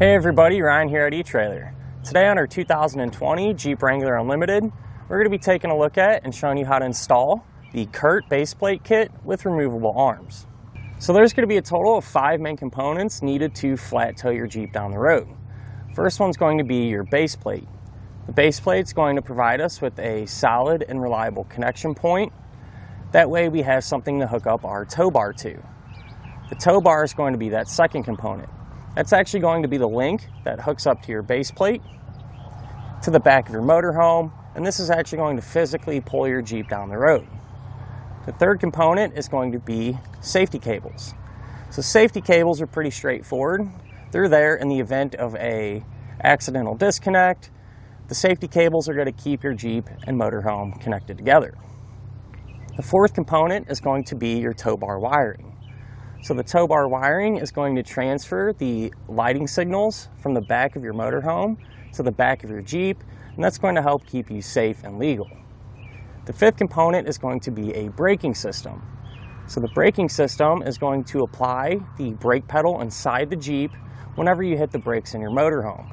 Hey everybody, Ryan here at eTrailer. Today on our 2020 Jeep Wrangler Unlimited, we're going to be taking a look at and showing you how to install the Curt baseplate kit with removable arms. So there's going to be a total of 5 main components needed to flat tow your Jeep down the road. First one's going to be your baseplate. The baseplate is going to provide us with a solid and reliable connection point. That way we have something to hook up our tow bar to. The tow bar is going to be that second component. That's actually going to be the link that hooks up to your baseplate, to the back of your motorhome, and this is actually going to physically pull your Jeep down the road. The third component is going to be safety cables. So safety cables are pretty straightforward. They're there in the event of an accidental disconnect. The safety cables are going to keep your Jeep and motorhome connected together. The fourth component is going to be your tow bar wiring. So the tow bar wiring is going to transfer the lighting signals from the back of your motorhome to the back of your Jeep, and that's going to help keep you safe and legal. The fifth component is going to be a braking system. So the braking system is going to apply the brake pedal inside the Jeep whenever you hit the brakes in your motorhome.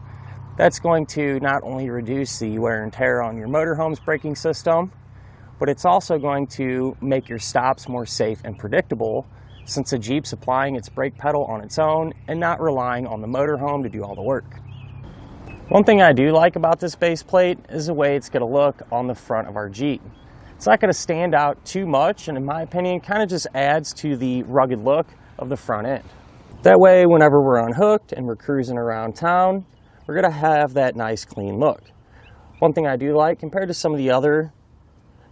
That's going to not only reduce the wear and tear on your motorhome's braking system, but it's also going to make your stops more safe and predictable, since the Jeep's applying its brake pedal on its own and not relying on the motorhome to do all the work. One thing I do like about this base plate is the way it's going to look on the front of our Jeep. It's not going to stand out too much, and in my opinion, kind of just adds to the rugged look of the front end. That way, whenever we're unhooked and we're cruising around town, we're going to have that nice clean look. One thing I do like compared to some of the other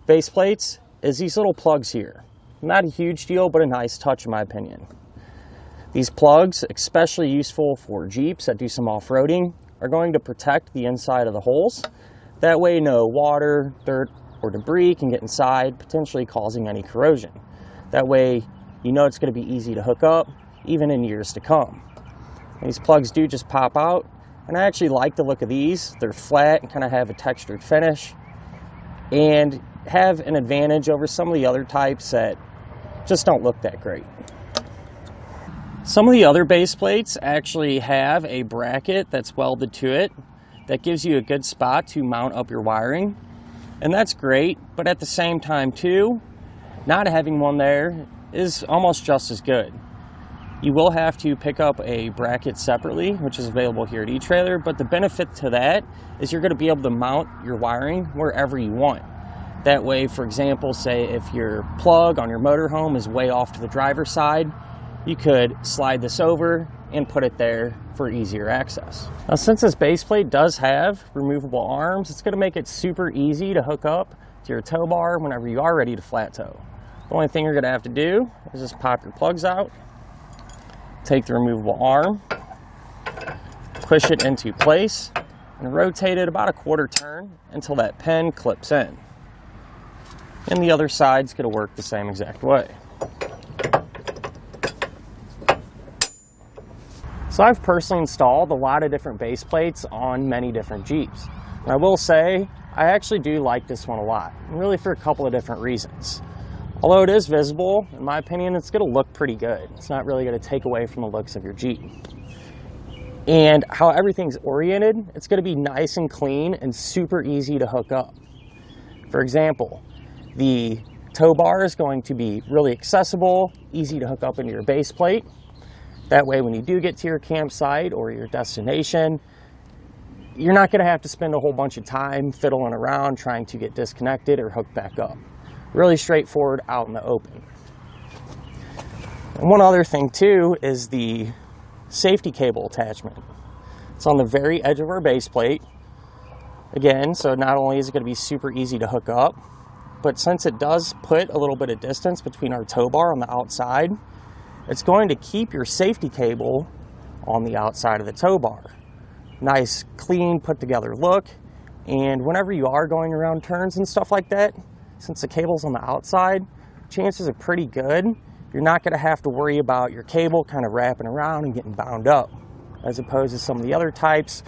base plates is these little plugs here. Not a huge deal, but a nice touch in my opinion. These plugs, especially useful for Jeeps that do some off-roading, are going to protect the inside of the holes. That way no water, dirt, or debris can get inside, potentially causing any corrosion. That way you know it's going to be easy to hook up, even in years to come. These plugs do just pop out, and I actually like the look of these. They're flat and kind of have a textured finish, and have an advantage over some of the other types that just don't look that great. Some of the other base plates actually have a bracket that's welded to it that gives you a good spot to mount up your wiring, and that's great, but at the same time too, not having one there is almost just as good. You will have to pick up a bracket separately, which is available here at eTrailer, but the benefit to that is you're going to be able to mount your wiring wherever you want. That way, for example, say if your plug on your motorhome is way off to the driver's side, you could slide this over and put it there for easier access. Now, since this base plate does have removable arms, it's going to make it super easy to hook up to your tow bar whenever you are ready to flat tow. The only thing you're going to have to do is just pop your plugs out, take the removable arm, push it into place, and rotate it about a quarter turn until that pin clips in. And the other side's going to work the same exact way. So I've personally installed a lot of different base plates on many different Jeeps. And I will say, I actually do like this one a lot, and really for a couple of different reasons. Although it is visible, in my opinion, it's going to look pretty good. It's not really going to take away from the looks of your Jeep. And how everything's oriented, it's going to be nice and clean and super easy to hook up. For example, the tow bar is going to be really accessible, easy to hook up into your base plate. That way when you do get to your campsite or your destination, you're not going to have to spend a whole bunch of time fiddling around trying to get disconnected or hooked back up. Really straightforward out in the open. And one other thing too is the safety cable attachment. It's on the very edge of our base plate. Again, so not only is it going to be super easy to hook up, but since it does put a little bit of distance between our tow bar on the outside, it's going to keep your safety cable on the outside of the tow bar. Nice, clean, put together look. And whenever you are going around turns and stuff like that, since the cable's on the outside, chances are pretty good you're not going to have to worry about your cable kind of wrapping around and getting bound up, as opposed to some of the other types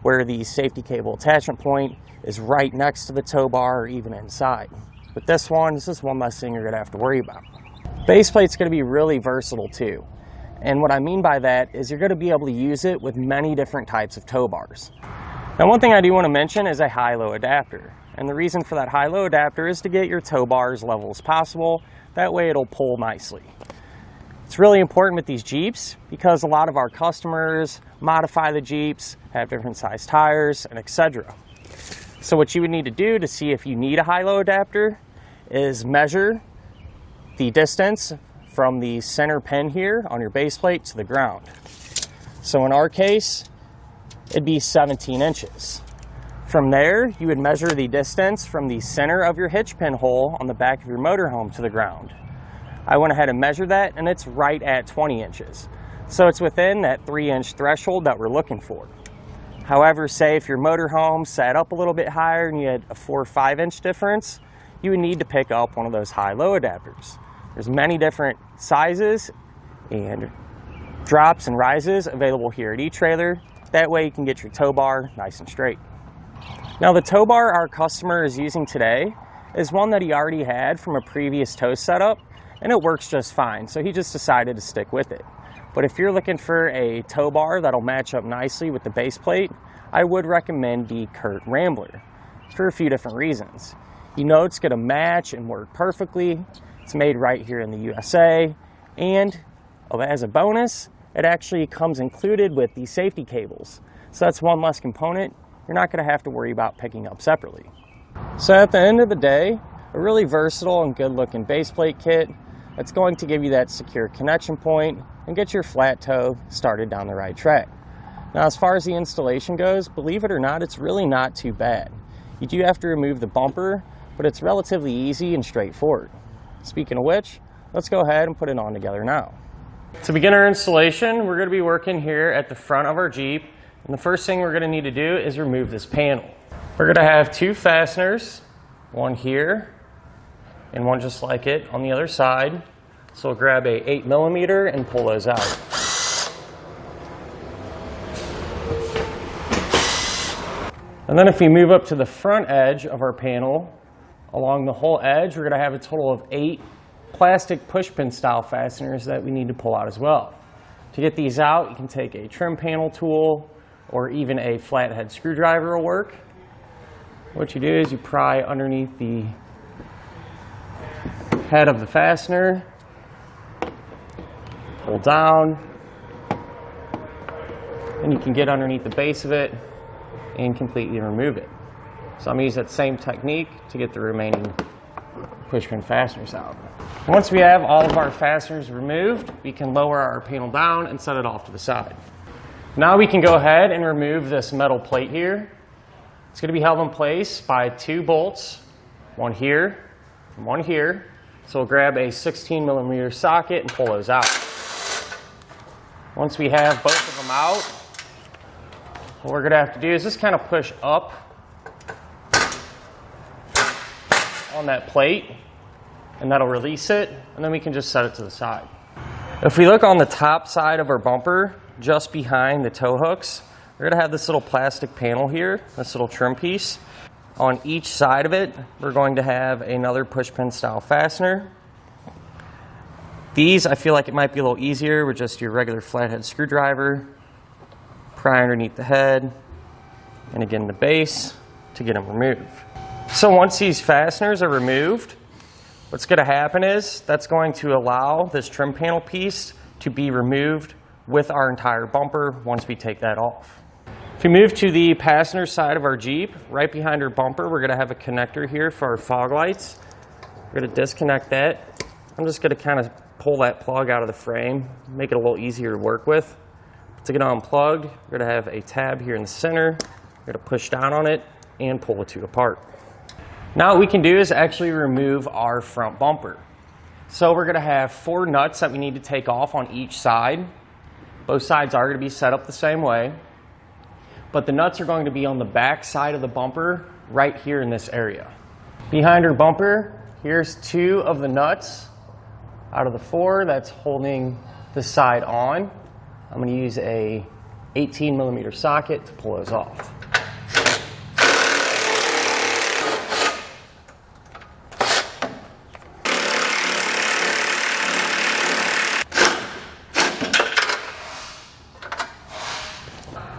where the safety cable attachment point is right next to the tow bar or even inside. With this is one less thing you're going to have to worry about. Base plate's going to be really versatile too. And what I mean by that is you're going to be able to use it with many different types of tow bars. Now, one thing I do want to mention is a high-low adapter. And the reason for that high-low adapter is to get your tow bar as level as possible. That way it'll pull nicely. It's really important with these Jeeps because a lot of our customers modify the Jeeps, have different size tires, and etc. So what you would need to do to see if you need a high-low adapter is measure the distance from the center pin here on your base plate to the ground. So in our case, it'd be 17 inches. From there, you would measure the distance from the center of your hitch pin hole on the back of your motorhome to the ground. I went ahead and measured that, and it's right at 20 inches. So it's within that 3-inch threshold that we're looking for. However, say if your motorhome sat up a little bit higher and you had a 4 or 5 inch difference, you would need to pick up one of those high-low adapters. There's many different sizes and drops and rises available here at eTrailer. That way you can get your tow bar nice and straight. Now, the tow bar our customer is using today is one that he already had from a previous tow setup, and it works just fine, so he just decided to stick with it. But if you're looking for a tow bar that'll match up nicely with the base plate, I would recommend the Curt Wrangler for a few different reasons. You know it's going to match and work perfectly. It's made right here in the USA, and as a bonus, it actually comes included with the safety cables. So that's one less component you're not going to have to worry about picking up separately. So at the end of the day, a really versatile and good looking base plate kit that's going to give you that secure connection point and get your flat tow started down the right track. Now, as far as the installation goes, believe it or not, it's really not too bad. You do have to remove the bumper, but it's relatively easy and straightforward. Speaking of which, let's go ahead and put it on together now. To begin our installation, we're going to be working here at the front of our Jeep, and the first thing we're going to need to do is remove this panel. We're going to have 2 fasteners, one here and one just like it on the other side. So we'll grab a 8mm and pull those out. And then if we move up to the front edge of our panel, along the whole edge, we're going to have a total of 8 plastic pushpin style fasteners that we need to pull out as well. To get these out, you can take a trim panel tool or even a flathead screwdriver will work. What you do is you pry underneath the head of the fastener, pull down, and you can get underneath the base of it and completely remove it. So I'm going to use that same technique to get the remaining pushpin fasteners out. Once we have all of our fasteners removed, we can lower our panel down and set it off to the side. Now we can go ahead and remove this metal plate here. It's going to be held in place by 2 bolts, one here and one here. So we'll grab a 16mm socket and pull those out. Once we have both of them out, what we're going to have to do is just kind of push up on that plate, and that'll release it, and then we can just set it to the side. If we look on the top side of our bumper, just behind the tow hooks, we're going to have this little plastic panel here, this little trim piece. On each side of it, we're going to have another pushpin style fastener. These, I feel like it might be a little easier with just your regular flathead screwdriver. Pry underneath the head, and again the base to get them removed. So once these fasteners are removed, what's going to happen is that's going to allow this trim panel piece to be removed with our entire bumper once we take that off. If we move to the passenger side of our Jeep, right behind our bumper, we're going to have a connector here for our fog lights. We're going to disconnect that. I'm just going to kind of pull that plug out of the frame, make it a little easier to work with. To get it unplugged, we're going to have a tab here in the center. We're going to push down on it and pull the 2 apart. Now what we can do is actually remove our front bumper. So we're going to have 4 nuts that we need to take off on each side. Both sides are going to be set up the same way, but the nuts are going to be on the back side of the bumper right here in this area. Behind our bumper, here's 2 of the nuts out of the 4 that's holding the side on. I'm going to use a 18mm socket to pull those off.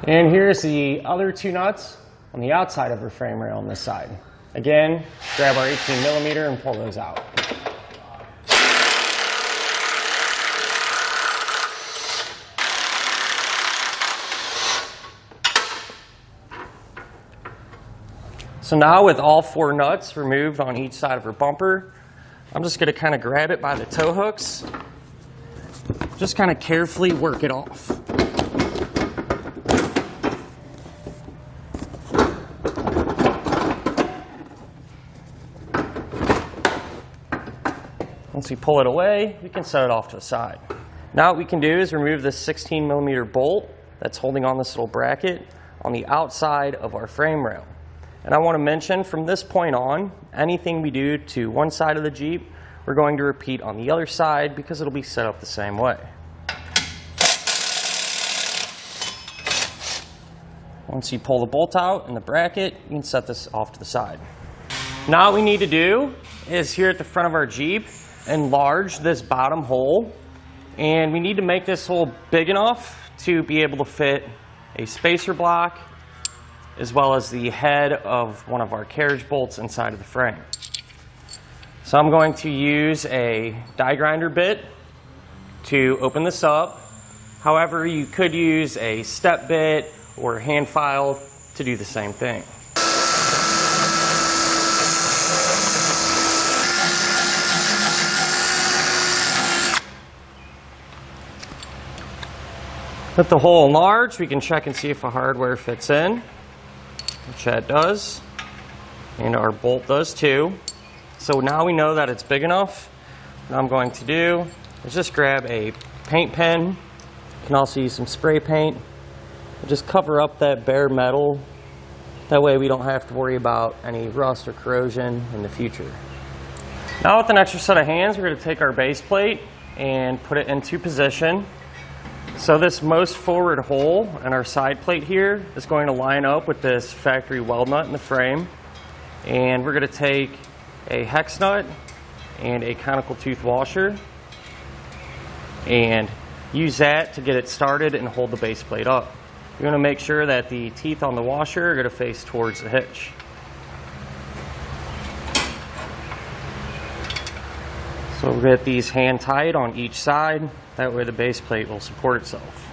And here's the other 2 nuts on the outside of our frame rail on this side. Again, grab our 18mm and pull those out. So now with all 4 nuts removed on each side of our bumper, I'm just going to kind of grab it by the tow hooks, just kind of carefully work it off. Once we pull it away, we can set it off to the side. Now what we can do is remove this 16mm bolt that's holding on this little bracket on the outside of our frame rail. And I want to mention, from this point on, anything we do to one side of the Jeep, we're going to repeat on the other side because it'll be set up the same way. Once you pull the bolt out and the bracket, you can set this off to the side. Now what we need to do is, here at the front of our Jeep, enlarge this bottom hole, and we need to make this hole big enough to be able to fit a spacer block as well as the head of one of our carriage bolts inside of the frame. So I'm going to use a die grinder bit to open this up. However, you could use a step bit or hand file to do the same thing. With the hole enlarged, we can check and see if the hardware fits in, which that does, and our bolt does too. So now we know that it's big enough. What I'm going to do is just grab a paint pen. You can also use some spray paint. And just cover up that bare metal. That way we don't have to worry about any rust or corrosion in the future. Now with an extra set of hands, we're going to take our base plate and put it into position. So this most forward hole in our side plate here is going to line up with this factory weld nut in the frame. And we're going to take a hex nut and a conical tooth washer and use that to get it started and hold the base plate up. You're going to make sure that the teeth on the washer are going to face towards the hitch. So we'll get these hand tight on each side. That way the base plate will support itself.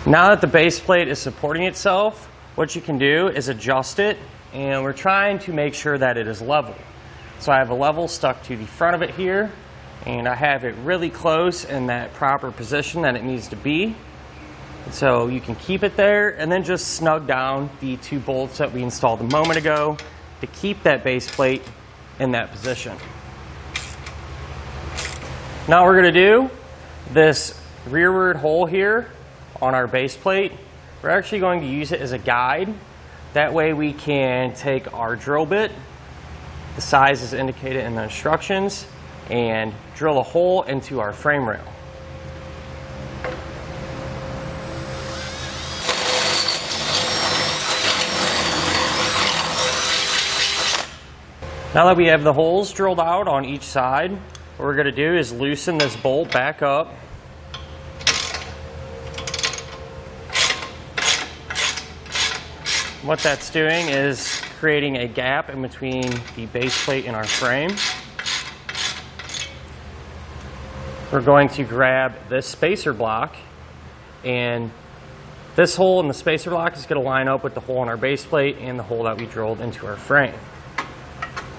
Now that the base plate is supporting itself, what you can do is adjust it, and we're trying to make sure that it is level. So I have a level stuck to the front of it here, and I have it really close in that proper position that it needs to be. So you can keep it there and then just snug down the 2 bolts that we installed a moment ago to keep that base plate in that position. Now we're going to do this rearward hole here on our base plate. We're actually going to use it as a guide. That way we can take our drill bit, the size is indicated in the instructions, and drill a hole into our frame rail. Now that we have the holes drilled out on each side, what we're going to do is loosen this bolt back up. What that's doing is creating a gap in between the base plate and our frame. We're going to grab this spacer block, and this hole in the spacer block is going to line up with the hole in our base plate and the hole that we drilled into our frame.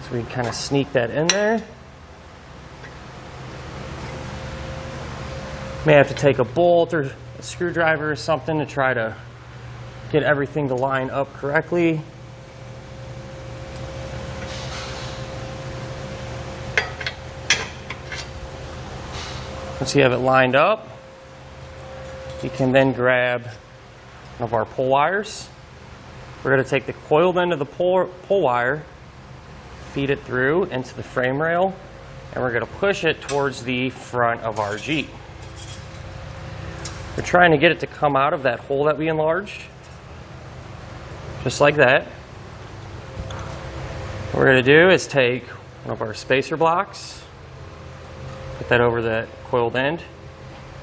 So we kind of sneak that in there. May have to take a bolt or a screwdriver or something to try to get everything to line up correctly. Once you have it lined up, you can then grab one of our pull wires. We're going to take the coiled end of the pull wire, feed it through into the frame rail, and we're going to push it towards the front of our Jeep. We're trying to get it to come out of that hole that we enlarged, just like that. What we're going to do is take one of our spacer blocks, put that over that coiled end,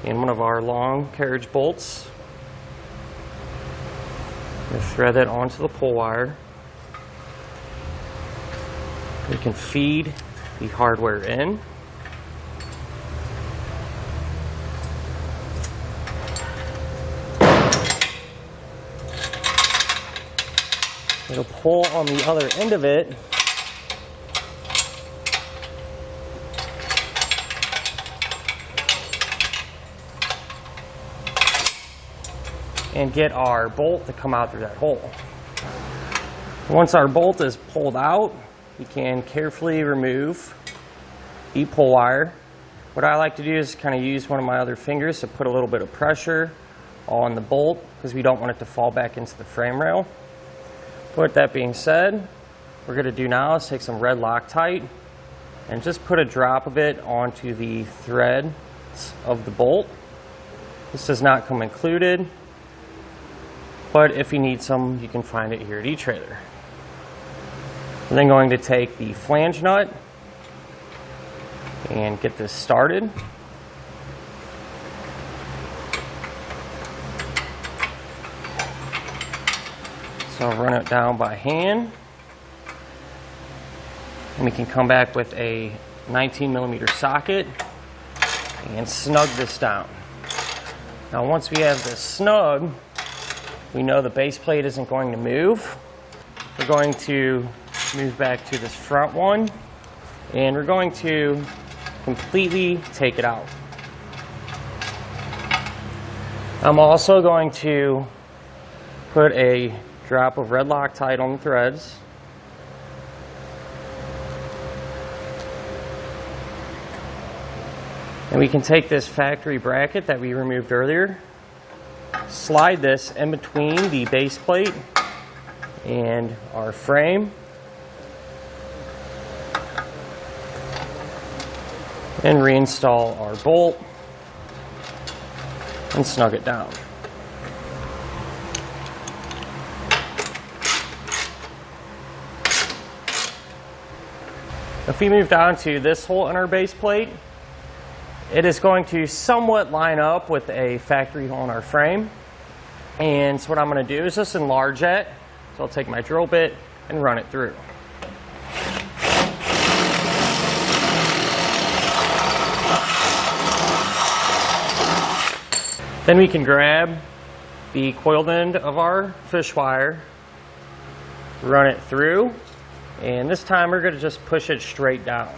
and one of our long carriage bolts, Just thread that onto the pull wire. We can feed the hardware in. It'll pull on the other end of it. And get our bolt to come out through that hole. Once our bolt is pulled out, we can carefully remove the pull wire. What I like to do is kind of use one of my other fingers to put a little bit of pressure on the bolt because we don't want it to fall back into the frame rail. With that being said, what we're going to do now is take some red Loctite and just put a drop of it onto the threads of the bolt. This does not come included, but if you need some, you can find it here at eTrailer. I'm then going to take the flange nut and get this started. So I'll run it down by hand. And we can come back with a 19mm socket and snug this down. Now once we have this snug, we know the base plate isn't going to move. We're going to move back to this front one, and we're going to completely take it out. I'm also going to put a drop of red Loctite on the threads. And we can take this factory bracket that we removed earlier, slide this in between the base plate and our frame, and reinstall our bolt and snug it down. If we move down to this hole in our base plate, it is going to somewhat line up with a factory hole in our frame. And so what I'm going to do is just enlarge it. So I'll take my drill bit and run it through. Then we can grab the coiled end of our fish wire, run it through, and this time we're going to just push it straight down.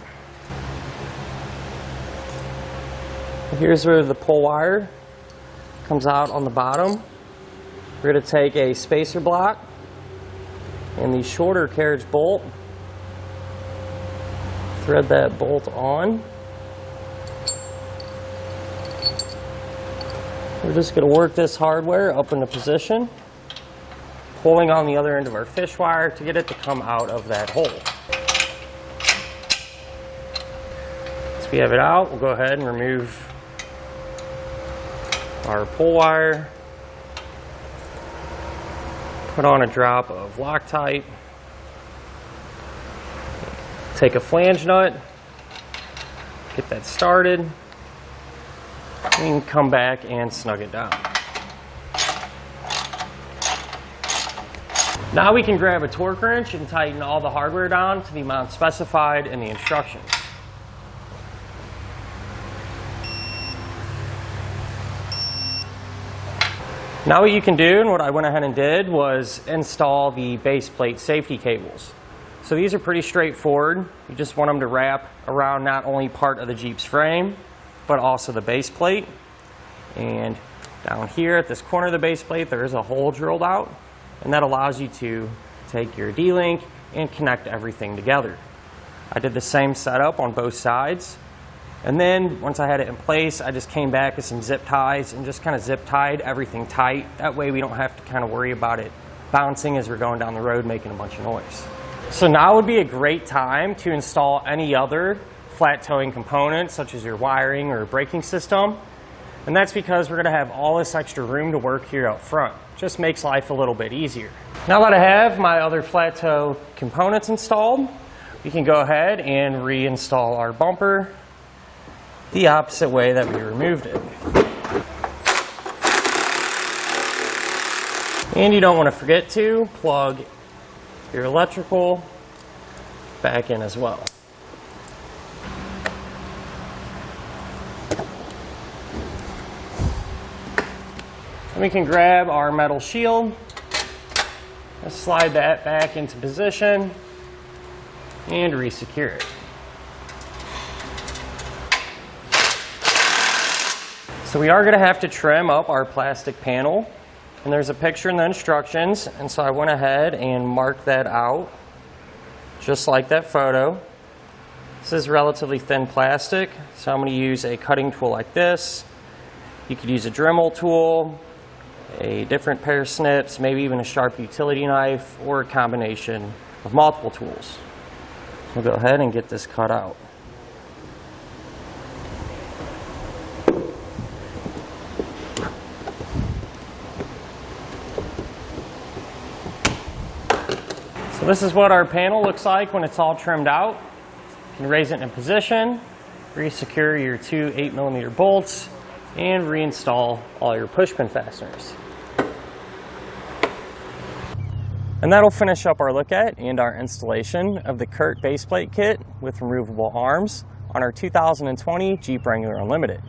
Here's where the pull wire comes out on the bottom. We're going to take a spacer block and the shorter carriage bolt, thread that bolt on. We're just going to work this hardware up into position, pulling on the other end of our fish wire to get it to come out of that hole. Once we have it out, we'll go ahead and remove our pull wire, put on a drop of Loctite, take a flange nut, get that started, and come back and snug it down. Now we can grab a torque wrench and tighten all the hardware down to the amount specified in the instructions. Now what you can do, and what I went ahead and did, was install the base plate safety cables. So these are pretty straightforward. You just want them to wrap around not only part of the Jeep's frame, but also the base plate. And down here at this corner of the base plate, there is a hole drilled out, and that allows you to take your D-link and connect everything together. I did the same setup on both sides. And then once I had it in place, I just came back with some zip ties and just kind of zip tied everything tight. That way we don't have to kind of worry about it bouncing as we're going down the road making a bunch of noise. So now would be a great time to install any other flat towing components such as your wiring or braking system. And that's because we're going to have all this extra room to work here out front. Just makes life a little bit easier. Now that I have my other flat tow components installed, we can go ahead and reinstall our bumper the opposite way that we removed it. And you don't want to forget to plug your electrical back in as well. And we can grab our metal shield, let's slide that back into position and re-secure it. So we are going to have to trim up our plastic panel, and there's a picture in the instructions, and so I went ahead and marked that out just like that photo. This is relatively thin plastic, so I'm going to use a cutting tool like this. You could use a Dremel tool, a different pair of snips, maybe even a sharp utility knife, or a combination of multiple tools. We'll go ahead and get this cut out. So this is what our panel looks like when it's all trimmed out. You can raise it in position, re-secure your two 8mm bolts, and reinstall all your push pin fasteners. And that'll finish up our look at and our installation of the Curt baseplate kit with removable arms on our 2020 Jeep Wrangler Unlimited.